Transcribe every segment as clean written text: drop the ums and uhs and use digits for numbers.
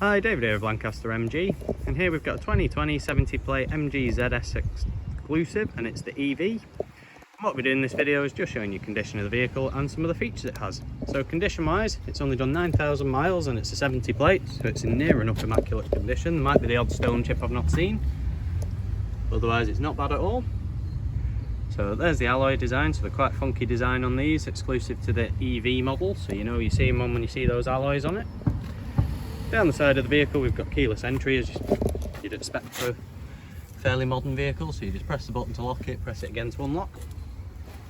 Hi, David here of Lancaster MG, and here we've got a 2020 70 plate MG ZS exclusive, and it's the EV. And what we're doing in this video is just showing you condition of the vehicle and some of the features it has. So condition wise, it's only done 9,000 miles and it's a 70 plate, so it's in near enough immaculate condition. There might be the odd stone chip I've not seen, otherwise it's not bad at all. So there's the alloy design, so they're quite funky design on these, exclusive to the EV model, so you know you see them when you see those alloys on it. Down the side of the vehicle we've got keyless entry, as you'd expect for a fairly modern vehicle, so you just press the button to lock it, press it again to unlock.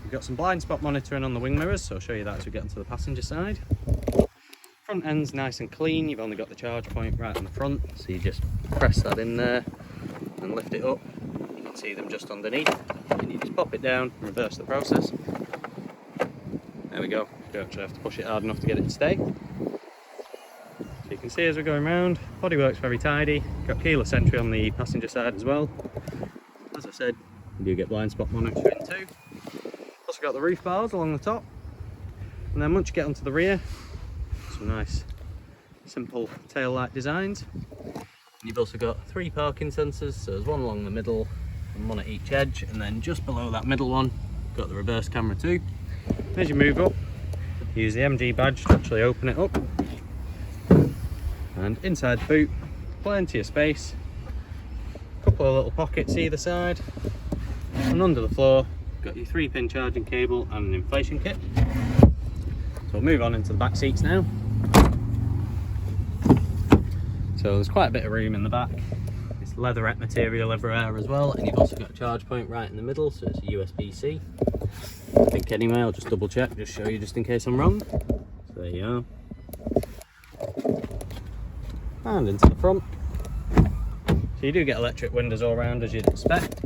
We've got some blind spot monitoring on the wing mirrors, so I'll show you that as we get onto the passenger side. Front end's nice and clean, you've only got the charge point right on the front, so you just press that in there and lift it up. You can see them just underneath, and you just pop it down and reverse the process. There we go, you don't actually have to push it hard enough to get it to stay. So you can see as we're going around, bodywork's very tidy, got keyless entry on the passenger side as well. As I said, you do get blind spot monitoring too. Also got the roof bars along the top, and then once you get onto the rear, some nice simple tail light designs. And you've also got 3 parking sensors, so there's one along the middle and one at each edge, and then just below that middle one, got the reverse camera too. As you move up, use the MG badge to actually open it up. And inside the boot, plenty of space, a couple of little pockets either side, and under the floor, got your 3-pin charging cable and an inflation kit. So we'll move on into the back seats now. So there's quite a bit of room in the back. It's leatherette material everywhere as well, and you've also got a charge point right in the middle, so it's a USB-C. I think anyway, I'll just double check, just show you just in case I'm wrong. So there you are. And into the front. So you do get electric windows all around as you'd expect.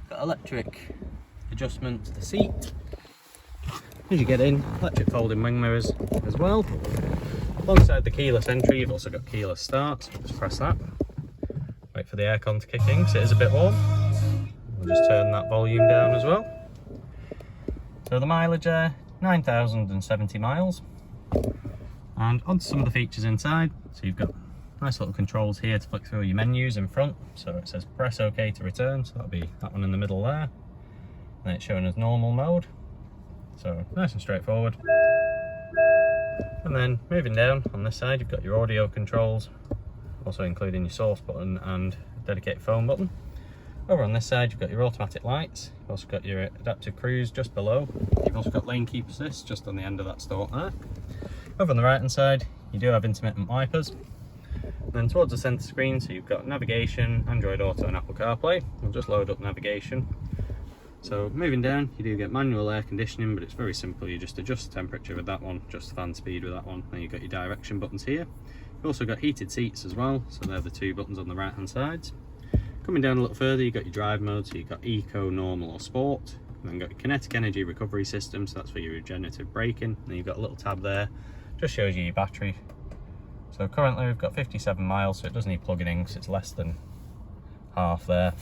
Got electric adjustment to the seat. As you get in, electric folding wing mirrors as well. Alongside the keyless entry, you've also got keyless start. So just press that. Wait for the aircon to kick in because it is a bit warm. We'll just turn that volume down as well. So the mileage there, 9,070 miles. And onto some of the features inside. So you've got nice little controls here to flick through your menus in front. So it says press OK to return, so that'll be that one in the middle there. And it's showing as normal mode. So nice and straightforward. And then moving down on this side, you've got your audio controls, also including your source button and dedicated phone button. Over on this side, you've got your automatic lights. You've also got your adaptive cruise just below. You've also got lane keep assist just on the end of that stalk there. Over on the right hand side, you do have intermittent wipers. And then towards the centre screen, so you've got navigation, Android Auto and Apple CarPlay. We'll just load up navigation. So moving down, you do get manual air conditioning, but it's very simple. You just adjust the temperature with that one, adjust the fan speed with that one. Then you've got your direction buttons here. You've also got heated seats as well, so they're the 2 buttons on the right hand sides. Coming down a little further, you've got your drive mode, so you've got Eco, Normal or Sport. And then you've got your kinetic energy recovery system, so that's for your regenerative braking. And then you've got a little tab there, just shows you your battery. So currently we've got 57 miles, so it does need plugging in because it's less than half there.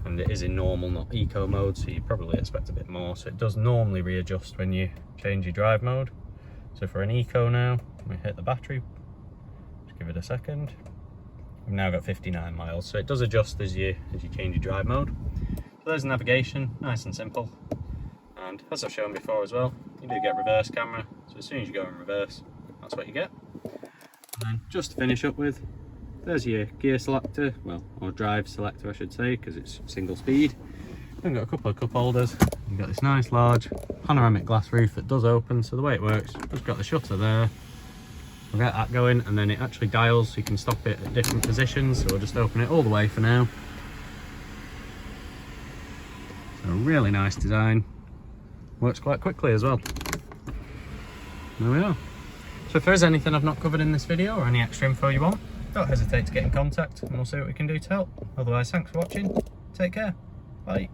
And it is in normal, not eco mode, so you probably expect a bit more. So it does normally readjust when you change your drive mode. So for an eco now, we hit the battery, just give it a second. We've now got 59 miles, so it does adjust as you change your drive mode. So there's navigation, nice and simple. And as I've shown before as well, you do get reverse camera, so as soon as you go in reverse, that's what you get. And then just to finish up with, there's your gear selector, well, or drive selector I should say, because it's single speed. Then got a couple of cup holders. You've got this nice large panoramic glass roof that does open, so the way it works, just got the shutter there. We'll get that going, and then it actually dials so you can stop it at different positions, so we'll just open it all the way for now. So really nice design. Works quite quickly as well. There we are. So if there is anything I've not covered in this video or any extra info you want, don't hesitate to get in contact and we'll see what we can do to help. Otherwise, thanks for watching. Take care. Bye.